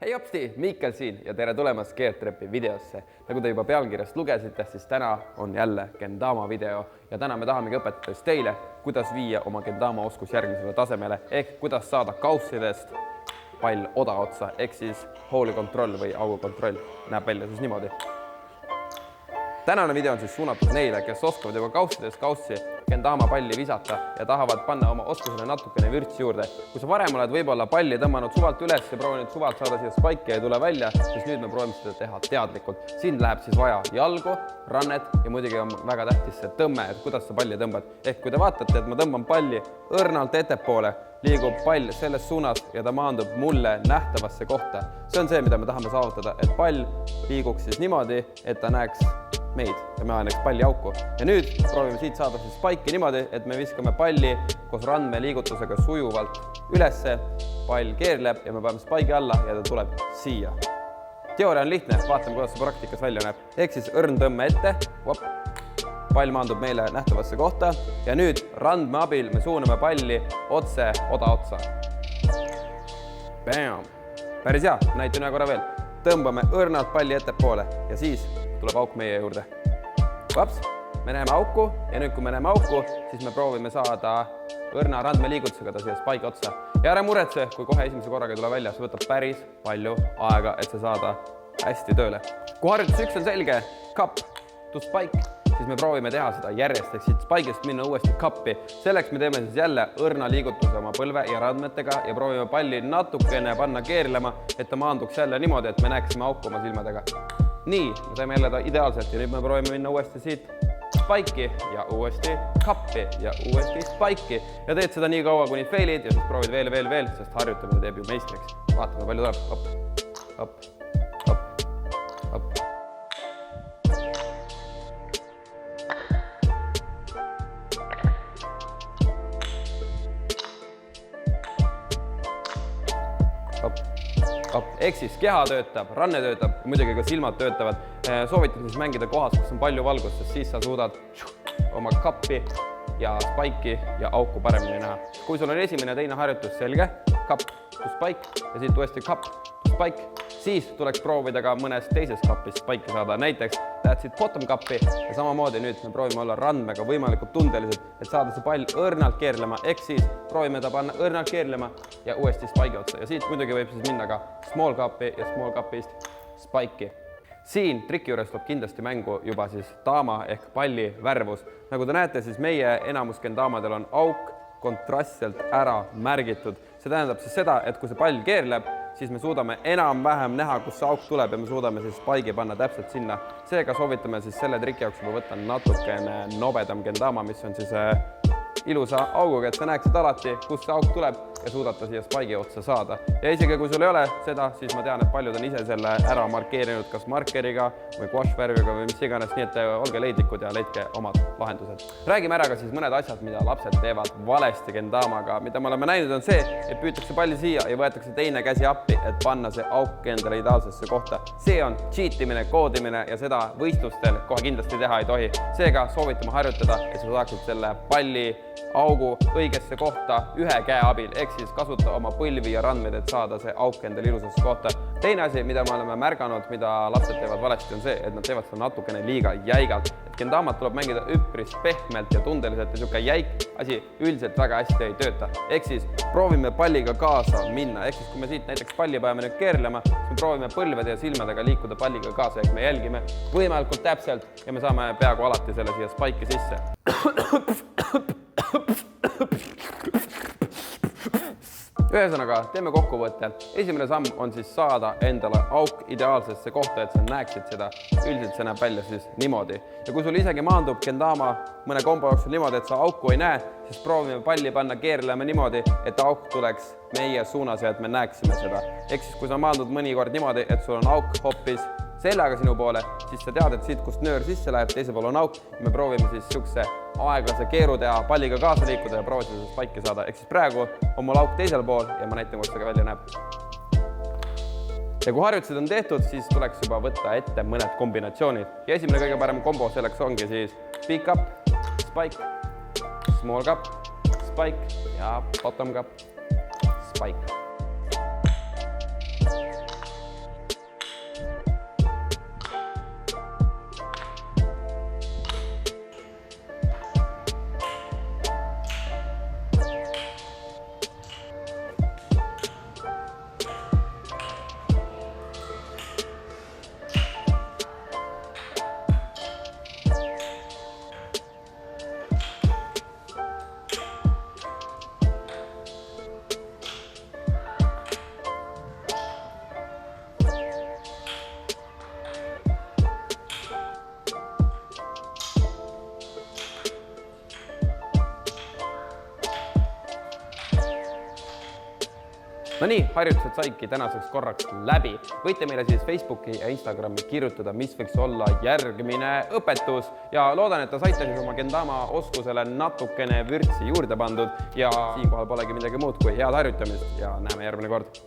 Hei hopsti, Miikal siin ja tere tulemast Geartrappi videosse. Nagu te juba pealkirjast lugesite, siis täna on jälle Kendama video ja täna me tahamegi õpetada teile, kuidas viia oma Kendama oskus järgmisele tasemele ehk kuidas saada kaussidest pall oda otsa ehk siis hooli kontroll või augu kontroll näeb välja siis niimoodi. Tänane video on siis suunatud neile, kes oskavad juba kaussidest kaussi Kendama palli visata ja tahavad panna oma oskusele natukene vürtsi juurde. Kui sa varem oled võib-olla palli tõmmanud suvalt üles ja proovinud suvalt saada siia spike'i ja ei tule välja, siis nüüd me proovime seda teha teadlikult. Siin läheb siis vaja jalgu, rannet ja muidugi on väga tähtis see tõmme, et kuidas sa palli tõmbad. Ehk kui te vaatate, et ma tõmban palli õrnalt ettepoole, liigub pall selles suunas ja ta maandub mulle nähtavasse kohta. See on see, mida me tahame saavutada, et pall liiguks siis niimoodi, et ta näeks meid ja me näeks palli auku. Ja nüüd proovime siit saada siis spike'i niimoodi, et me viskame palli koos randme liigutusega sujuvalt ülesse, pall keerleb ja me paneme spike'i alla ja ta tuleb siia. Teooria on lihtne, vaatame, kuidas see praktikas välja näeb. Ehk siis õrn tõmme ette, pall maandub meile nähtavasse kohta ja nüüd randme abil me suuname palli otse oda otsa. Bam! Päris hea, näitan ühe korra veel. Tõmbame õrnalt palli ettepoole ja siis tuleb auk meie juurde. Vaps, me näeme auku ja nüüd, kui me näeme auku, siis me proovime saada õrna randme liigutusega ta siia spike'i otsa. Ja ära muretse, kui kohe esimese korraga ei tule välja, see võtab päris palju aega, et see saada hästi tööle. Kui harjutus 1 on selge, cup to spike, siis me proovime teha seda järjest, ehk siit spike'ist minna uuesti cup'i. Selleks me teeme siis jälle õrna liigutuse oma põlve ja randmetega ja proovime palli natukene panna keerlema, et ta maanduks jälle niimoodi, et me näeksime auku oma silmadega. Nii, me saime jälle ta ideaalselt ja nüüd me proovime minna uuesti siit spike'i ja uuesti cup'i ja uuesti spike'i ja teed seda nii kaua, kuni failid ja siis proovid veel, sest harjutamine teeb ju meistriks. Vaatame, palju tuleb. Hop. Ehk siis keha töötab, ranne töötab, muidugi ka silmad töötavad. Soovitan siis mängida kohas, kus on palju valgust, sest siis sa suudad oma cup'i ja spike'i ja auku paremini näha. Kui sul on esimene ja teine harjutus selge, cup to spike ja siit uuesti cup to spike, siis tuleks proovida ka mõnes teises cup'is spike'i saada. Näiteks lähed siit bottom cup'i ja samamoodi nüüd me proovime olla randmega võimalikult tundelised, et saada see pall õrnalt keerlema, ehk siis proovime ta panna õrnalt keerlema ja uuesti spike'i otsa. Ja siit muidugi võib siis minna ka small cup'i ja small cup'ist spike'i. Siin triki juures tuleb kindlasti mängu juba siis daama ehk palli värvus. Nagu te näete, siis meie enamus kendamadel on auk kontrastselt ära märgitud. See tähendab siis seda, et kui see pall keerleb, siis me suudame enam-vähem näha, kus see auk tuleb ja me suudame siis spike'i panna täpselt sinna. Seega soovitame siis selle triki jaoks juba võtta natukene nobedam kendama, mis on siis ilusa auguga, et sa näeksid alati, kus see auk tuleb ja suudata siia spike'i otsa saada. Ja isegi kui sul ei ole seda, siis ma tean, et paljud on ise selle ära markeerinud kas markeriga või gouache värviga või mis iganes, nii et olge leidlikud ja leidke omad lahendused. Räägime ära ka siis mõned asjad, mida lapsed teevad valesti kendamaga. Mida me oleme näinud on see, et püütakse palli siia ja võetakse teine käsi appi, et panna see auk endale ideaalsesse kohta. See on cheatimine, koodimine ja seda võistlustel kohe kindlasti teha ei tohi. Seega soovitame harjutada, et sa saaksid selle palli augu õigesse kohta ühe käe abil, ehk siis kasuta oma põlvi ja randmed, et saada see auk endale ilusasse kohta. Teine asi, mida me oleme märganud, mida lapsed teevad valesti, on see, et nad teevad seda natukene liiga jäigalt. Et kendamat tuleb mängida üpris pehmelt ja tundeliselt ja siuke jäik asi üldiselt väga hästi ei tööta. Ehk siis proovime palliga kaasa minna. Ehk siis kui me siit näiteks palli paneme nüüd keerlema, siis me proovime põlvede ja silmadega liikuda palliga kaasa, ehk me jälgime võimalikult täpselt ja me saame peaaegu alati selle siia spike'i sisse. Ühesõnaga, teeme kokkuvõtte. Esimene samm on siis saada endale auk ideaalsesse kohta, et sa näeksid seda. Üldiselt see näeb välja siis niimoodi. Ja kui sul isegi maandub kendama mõne kombo jooksul niimoodi, et sa auku ei näe, siis proovime palli panna keerlema niimoodi, et auk tuleks meie suunas ja et me näeksime seda. Ehk siis kui sa maandud mõnikord niimoodi, et sul on auk hoppis seljaga sinu poole, siis sa tead, et siit, kust nöör sisse läheb, teise pool on auk ja me proovime siis siukse aeglase keeru teha, palliga kaasa liikuda ja proovida seda spike'i saada. Ehk siis praegu on mul auk teisel pool ja ma näitan, kus see ka välja näeb. Ja kui harjutused on tehtud, siis tuleks juba võtta ette mõned kombinatsioonid. Ja esimene kõige parem kombo selleks ongi siis big cup, spike, small cup, spike ja bottom cup, spike. No nii, harjutused saidki tänaseks korraks läbi. Võite meile siis Facebooki ja Instagrami kirjutada, mis võiks olla järgmine õpetus ja loodan, et te saite siis oma Gendama oskusele natukene vürtsi juurde pandud ja siinkohal polegi midagi muud kui head harjutamist ja näeme järgmine kord.